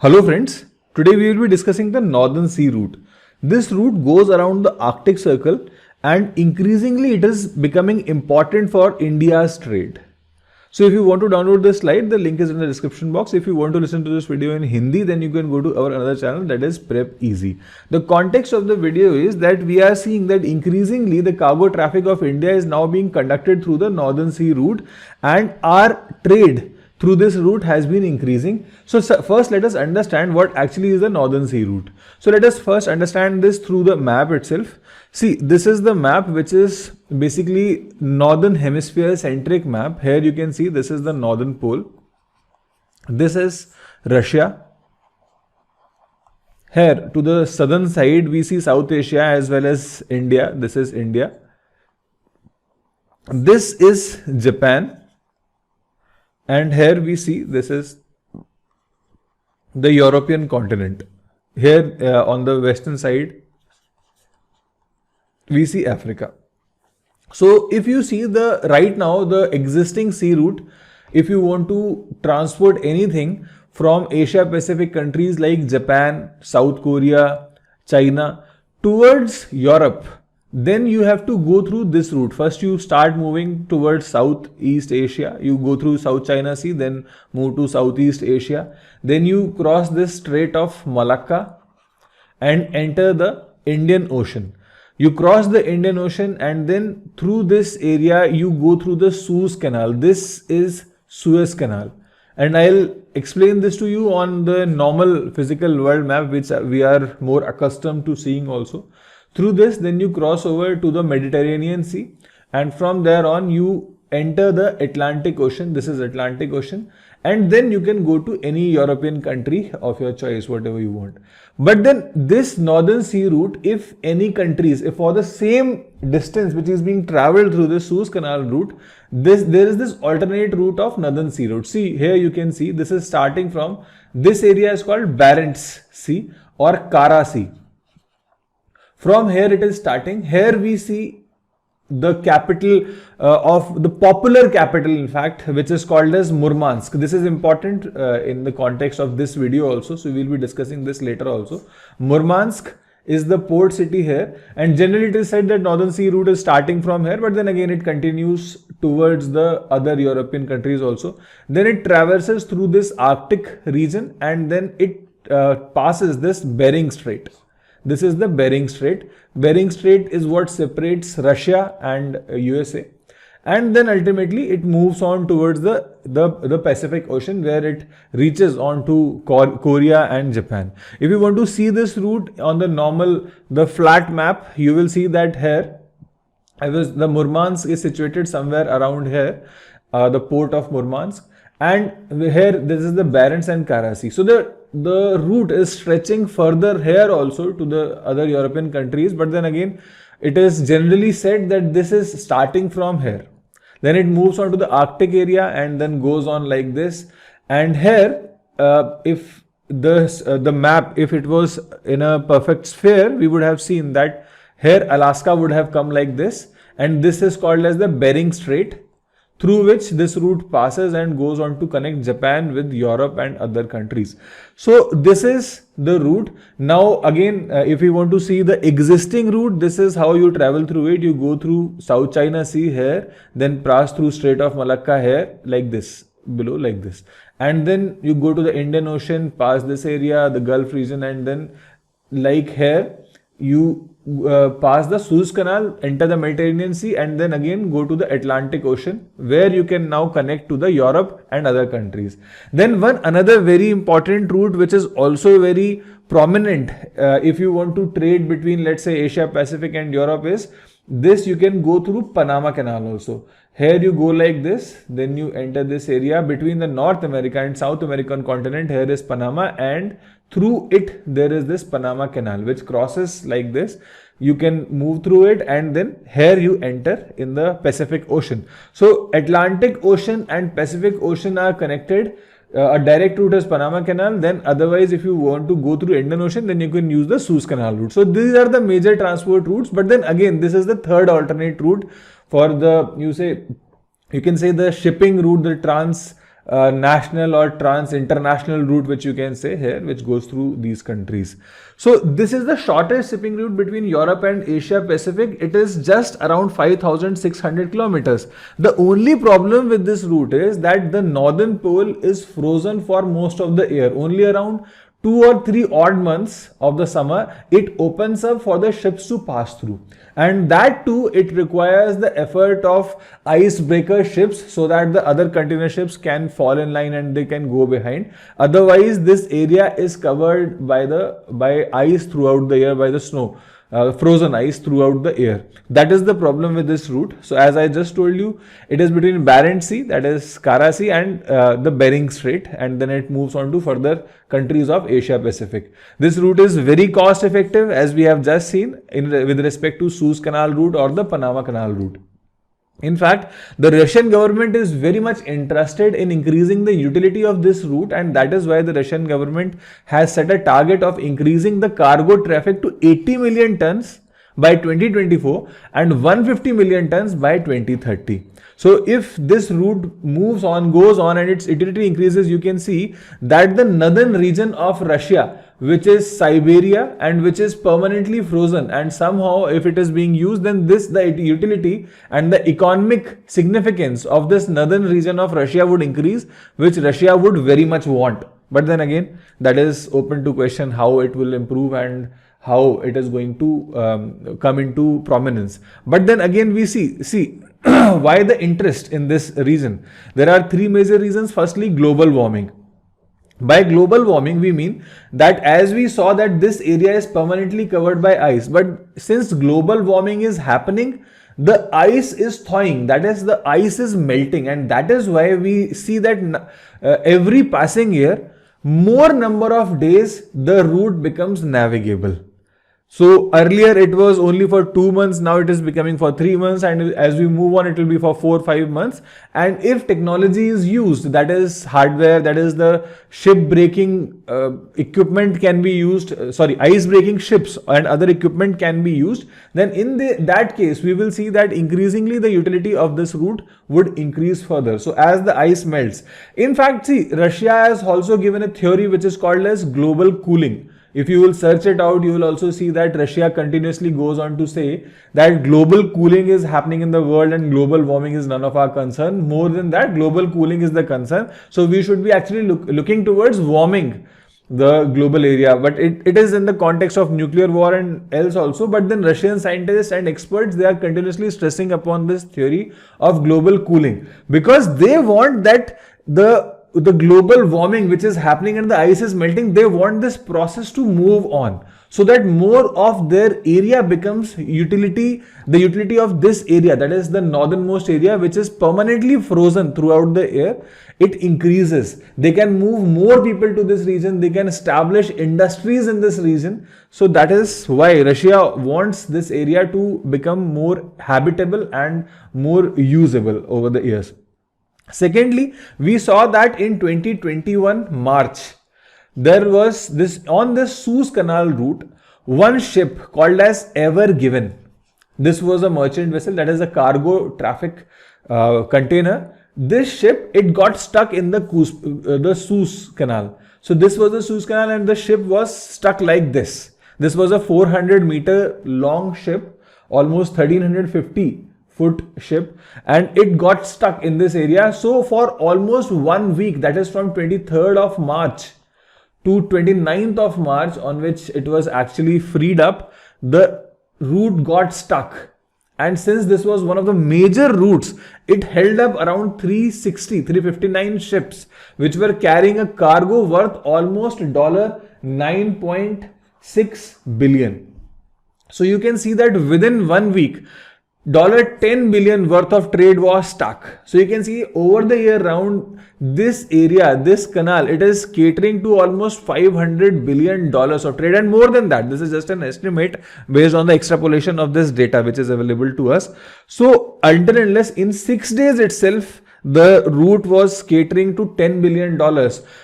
Hello friends, today we will be discussing the Northern Sea route. This route goes around the Arctic Circle and increasingly it is becoming important for India's trade. So if you want to download this slide, the link is in the description box. If you want to listen to this video in Hindi, then you can go to our another channel, that is prepezee. The context of the video is that we are seeing that increasingly the cargo traffic of India is now being conducted through the Northern Sea route and our trade through this route has been increasing. So first let us understand what actually is the Northern Sea route. So let us first understand this through the map itself. See, this is the map which is basically Northern Hemisphere centric map. Here you can see this is the Northern Pole. This is Russia. Here to the southern side we see South Asia as well as India. This is India. This is Japan. And here we see this is the European continent. Here on the western side we see Africa. So if you see the right now the existing sea route, if you want to transport anything from Asia Pacific countries like Japan, South Korea, China towards Europe, then you have to go through this route. First you start moving towards Southeast Asia, you go through South China Sea, then move to Southeast Asia, then you cross this Strait of Malacca and enter the Indian Ocean. You cross the Indian Ocean and then through this area you go through the Suez Canal. This is Suez Canal. And I'll explain this to you on the normal physical world map which we are more accustomed to seeing also. Through this, then you cross over to the Mediterranean Sea and from there on you enter the Atlantic Ocean. This is Atlantic Ocean and then you can go to any European country of your choice, whatever you want. But then this Northern Sea route, if any countries, if for the same distance which is being traveled through the Suez Canal route, there is this alternate route of Northern Sea route. See, here you can see this is starting from, this area is called Barents Sea or Kara Sea. From here it is starting. Here we see the capital of the popular capital in fact, which is called as Murmansk. This is important in the context of this video also. So we will be discussing this later also. Murmansk is the port city here and generally it is said that Northern Sea route is starting from here, but then again it continues towards the other European countries also. Then it traverses through this Arctic region and then it passes this Bering Strait. This is the Bering Strait. Bering Strait is what separates Russia and USA. And then ultimately it moves on towards the Pacific Ocean where it reaches on to Korea and Japan. If you want to see this route on the flat map, you will see that here, the Murmansk is situated somewhere around here, the port of Murmansk. And here this is the Barents and Kara Sea. So the route is stretching further here also to the other European countries, but then again it is generally said that this is starting from here. Then it moves on to the Arctic area and then goes on like this. And here if the map, if it was in a perfect sphere, we would have seen that here Alaska would have come like this, and this is called as the Bering Strait, through which this route passes and goes on to connect Japan with Europe and other countries. So this is the route. Now again, if you want to see the existing route, this is how you travel through it. You go through South China Sea here, then pass through Strait of Malacca here, like this, below like this. And then you go to the Indian Ocean, pass this area, the Gulf region, and then like here, you pass the Suez Canal, enter the Mediterranean Sea, and then again go to the Atlantic Ocean where you can now connect to the Europe and other countries. Then another very important route which is also very prominent if you want to trade between, let's say, Asia Pacific and Europe is this. You can go through Panama Canal also. Here you go like this, then you enter this area between the North America and South American continent. Here is Panama and through it there is this Panama Canal which crosses like this. You can move through it and then here you enter in the Pacific Ocean. So Atlantic Ocean and Pacific Ocean are connected. A direct route is Panama Canal. Then otherwise if you want to go through Indian Ocean, then you can use the Suez Canal route. So these are the major transport routes, but then again this is the third alternate route for the, you can say the shipping route, the national or international route, which you can say here, which goes through these countries. So this is the shortest shipping route between Europe and Asia Pacific. It is just around 5,600 kilometers. The only problem with this route is that the northern pole is frozen for most of the year. Only around 2 or 3 odd months of the summer it opens up for the ships to pass through, and that too it requires the effort of icebreaker ships so that the other container ships can fall in line and they can go behind. Otherwise this area is covered by ice throughout the year, by the snow, frozen ice throughout the year. That is the problem with this route. So as I just told you, it is between Barents Sea, that is Kara Sea, and the Bering Strait, and then it moves on to further countries of Asia Pacific. This route is very cost effective, as we have just seen with respect to Suez Canal route or the Panama Canal route. In fact, the Russian government is very much interested in increasing the utility of this route, and that is why the Russian government has set a target of increasing the cargo traffic to 80 million tons by 2024 and 150 million tons by 2030. So if this route moves on, goes on, and its utility increases, you can see that the northern region of Russia, which is Siberia and which is permanently frozen, and somehow if it is being used, then the utility and the economic significance of this northern region of Russia would increase, which Russia would very much want. But then again, that is open to question how it will improve and how it is going to come into prominence. But then again, we see why the interest in this region. There are 3 major reasons. Firstly, global warming. By global warming, we mean that as we saw that this area is permanently covered by ice, but since global warming is happening, the ice is thawing, that is, the ice is melting, and that is why we see that every passing year, more number of days the route becomes navigable. So earlier it was only for 2 months, now it is becoming for 3 months, and as we move on it will be for 4-5 months. And if technology is used, that is hardware, that is the ship breaking equipment can be used, ice breaking ships and other equipment can be used, then in that case we will see that increasingly the utility of this route would increase further. So as the ice melts, in fact, see, Russia has also given a theory which is called as global cooling. If you will search it out, you will also see that Russia continuously goes on to say that global cooling is happening in the world and global warming is none of our concern. More than that, global cooling is the concern. So we should be actually looking towards warming the global area. But it is in the context of nuclear war and else also. But then Russian scientists and experts, they are continuously stressing upon this theory of global cooling, because they want that the global warming which is happening and the ice is melting, they want this process to move on so that more of their area becomes the utility of this area, that is the northernmost area which is permanently frozen throughout the year, it increases. They can move more people to this region, they can establish industries in this region. So that is why Russia wants this area to become more habitable and more usable over the years. Secondly, we saw that in 2021 March, there was on this Suez Canal route, one ship called as Ever Given. This was a merchant vessel, that is a cargo traffic container. This ship, it got stuck in the Suez Canal. So this was the Suez Canal and the ship was stuck like this. This was a 400-meter long ship, almost 1350 foot ship, and it got stuck in this area. So for almost 1 week, that is from 23rd of March to 29th of March, on which it was actually freed up, the route got stuck. And since this was one of the major routes, it held up around 359 ships which were carrying a cargo worth almost $9.6 billion. So you can see that within 1 week, $10 billion worth of trade was stuck. So you can see over the year round, this area, this canal, it is catering to almost $500 billion of trade, and more than that. This is just an estimate based on the extrapolation of this data which is available to us. So until and unless in 6 days itself, the route was catering to $10 billion.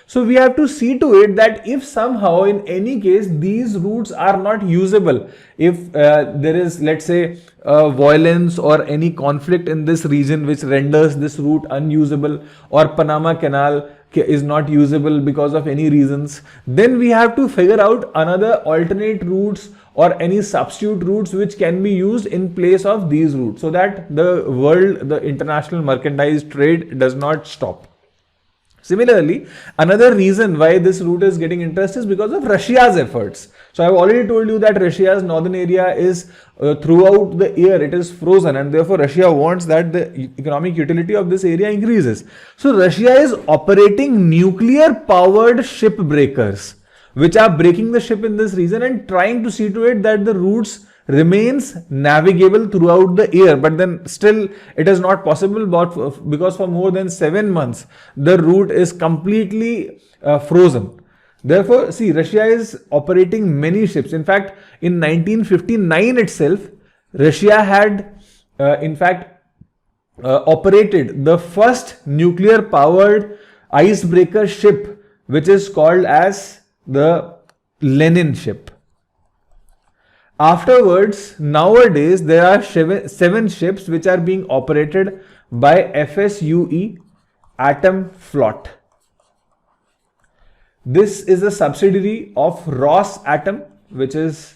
So we have to see to it that if somehow in any case these routes are not usable, if there is, let's say, violence or any conflict in this region which renders this route unusable, or Panama Canal is not usable because of any reasons, then we have to figure out another alternate routes or any substitute routes which can be used in place of these routes, so that the international mercantile trade does not stop. Similarly, another reason why this route is getting interest is because of Russia's efforts. So I've already told you that Russia's northern area is throughout the year it is frozen, and therefore Russia wants that the economic utility of this area increases. So Russia is operating nuclear powered ship breakers which are breaking the ship in this region and trying to see to it that the routes remains navigable throughout the year, but then still it is not possible because for more than 7 months the route is completely frozen. Therefore, see, Russia is operating many ships. In fact, in 1959 itself, Russia had operated the first nuclear powered icebreaker ship, which is called as the Lenin ship. Afterwards, nowadays, there are 7 ships which are being operated by FSUE Atom Flot. This is a subsidiary of Rosatom, which is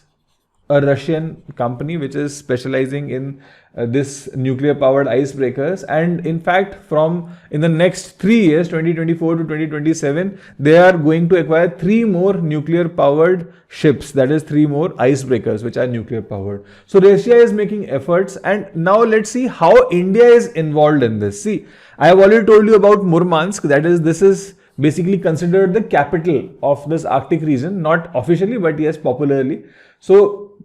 a Russian company which is specializing in this nuclear powered icebreakers, and in fact in the next 3 years, 2024 to 2027, they are going to acquire 3 more nuclear powered ships, that is 3 more icebreakers which are nuclear powered. So Russia is making efforts, and now let's see how India is involved in this. See, I have already told you about Murmansk, that is, this is basically considered the capital of this Arctic region, not officially but yes popularly. So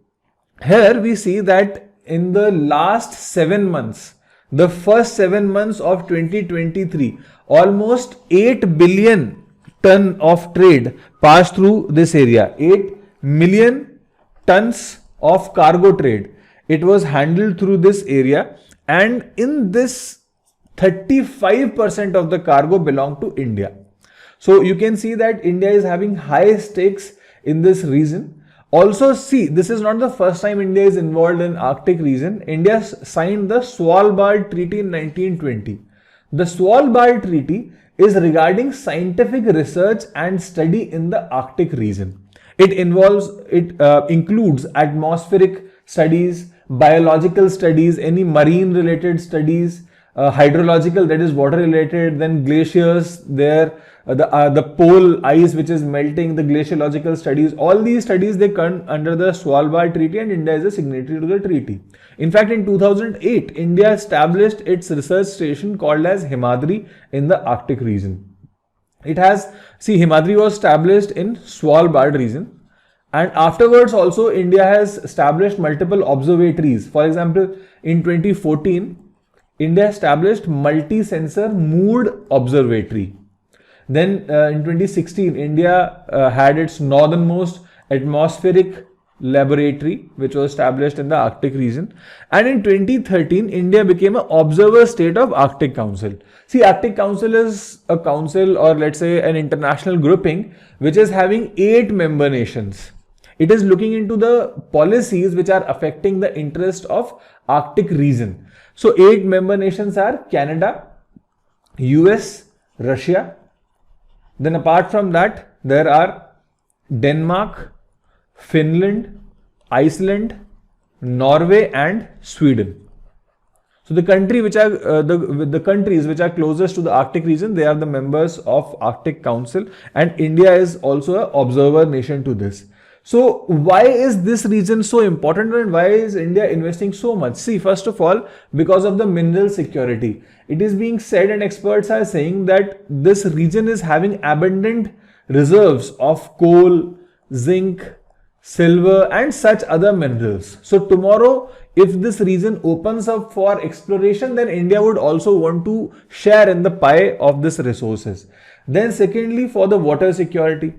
here we see that in the last 7 months, the first 7 months of 2023, almost 8 billion ton of trade passed through this area. 8 million tons of cargo trade. It was handled through this area, and in this 35% of the cargo belonged to India. So you can see that India is having high stakes in this region. Also, see, this is not the first time India is involved in Arctic region. India signed the Svalbard Treaty in 1920. The Svalbard Treaty is regarding scientific research and study in the Arctic region. It includes atmospheric studies, biological studies, any marine related studies, hydrological, that is water related, then glaciers there, the pole ice which is melting, the glaciological studies, all these studies they come under the Svalbard Treaty, and India is a signatory to the treaty. In fact, in 2008, India established its research station called as Himadri in the Arctic region. Himadri was established in Svalbard region, and afterwards also India has established multiple observatories. For example, in 2014, India established multi-sensor mood observatory. Then in 2016, India had its northernmost atmospheric laboratory, which was established in the Arctic region. And in 2013, India became an observer state of Arctic Council. See, Arctic Council is a council, or let's say an international grouping, which is having 8 member nations. It is looking into the policies which are affecting the interest of Arctic region. So 8 member nations are Canada, US, Russia. Then apart from that, there are Denmark, Finland, Iceland, Norway and Sweden. So the country which are the countries which are closest to the Arctic region, they are the members of Arctic Council, and India is also an observer nation to this. So why is this region so important, and why is India investing so much? See, first of all, because of the mineral security. It is being said, and experts are saying, that this region is having abundant reserves of coal, zinc, silver and such other minerals. So tomorrow, if this region opens up for exploration, then India would also want to share in the pie of these resources. Then secondly, for the water security.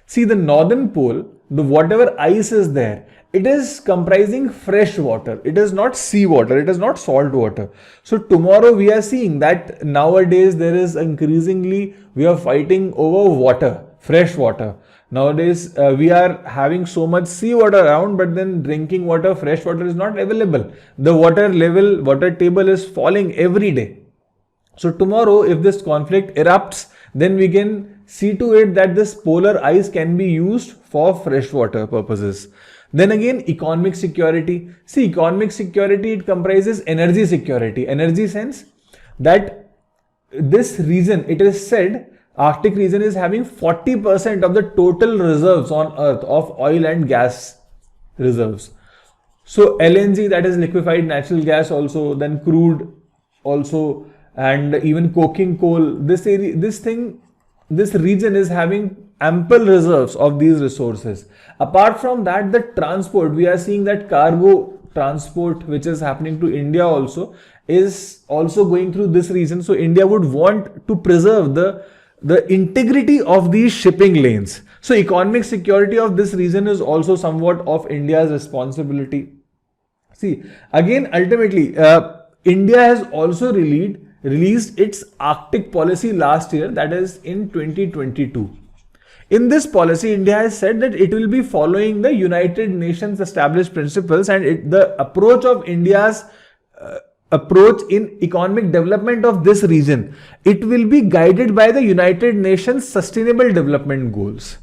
See, the northern pole, the whatever ice is there, it is comprising fresh water. It is not sea water. It is not salt water. So tomorrow we are seeing that nowadays there is increasingly, we are fighting over water, fresh water. Nowadays we are having so much sea water around, but then drinking water, fresh water is not available. The water level, water table is falling every day. So tomorrow, if this conflict erupts, then we can see to it that this polar ice can be used for freshwater purposes. Then again, economic security. See, economic security, it comprises energy security. Energy sense that this region, it is said, Arctic region is having 40% of the total reserves on Earth of oil and gas reserves. So LNG, that is liquefied natural gas also, then crude also, and even coking coal. This region is having ample reserves of these resources. Apart from that, the transport, we are seeing that cargo transport which is happening to India also is also going through this region. So India would want to preserve the integrity of these shipping lanes. So economic security of this region is also somewhat of India's responsibility. See, again, ultimately, India has also released its Arctic policy last year, that is in 2022. In this policy, India has said that it will be following the United Nations established principles, and the approach of India's approach in economic development of this region, it will be guided by the United Nations Sustainable Development Goals.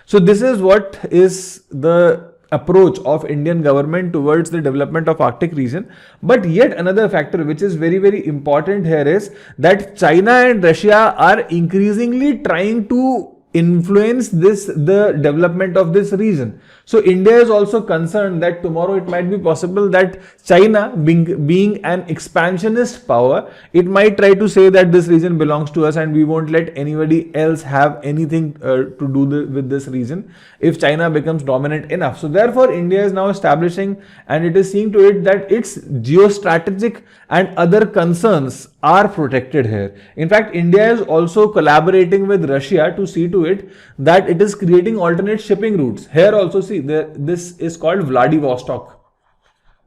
So this is what is the approach of Indian government towards the development of Arctic region. But yet another factor which is very, very important here is that China and Russia are increasingly trying to influence the development of this region. So India is also concerned that tomorrow it might be possible that China, being an expansionist power, it might try to say that this region belongs to us and we won't let anybody else have anything to do with this region if China becomes dominant enough. So therefore India is now establishing, and it is seeing to it that its geostrategic and other concerns are protected here. In fact, India is also collaborating with Russia to see to it that it is creating alternate shipping routes. Here also, see, this is called Vladivostok.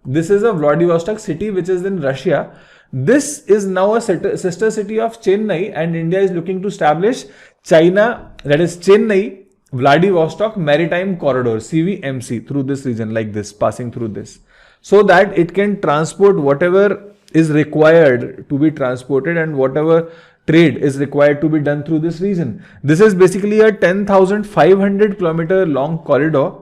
This is a Vladivostok city which is in Russia. This is now a sister city of Chennai, and India is looking to establish China, that is Chennai, Vladivostok Maritime Corridor, CVMC, through this region, like this, passing through this, so that it can transport whatever is required to be transported and whatever trade is required to be done through this region. This is basically a 10,500 kilometer long corridor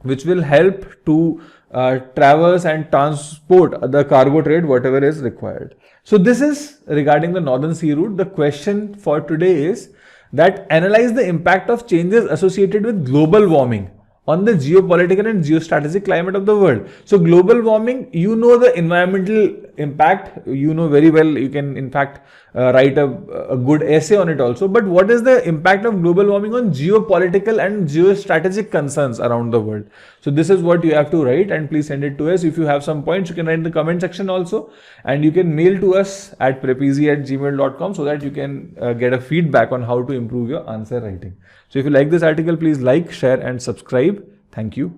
which will help to traverse and transport the cargo trade, whatever is required. So this is regarding the Northern Sea Route. The question for today is that analyze the impact of changes associated with global warming on the geopolitical and geostrategic climate of the world. So global warming, you know the environmental impact, you know very well, you can in fact write a good essay on it also. But what is the impact of global warming on geopolitical and geostrategic concerns around the world? So this is what you have to write, and please send it to us. If you have some points, you can write in the comment section also, and you can mail to us at prepezee@gmail.com so that you can get a feedback on how to improve your answer writing. So if you like this article, please like, share and subscribe. Thank you.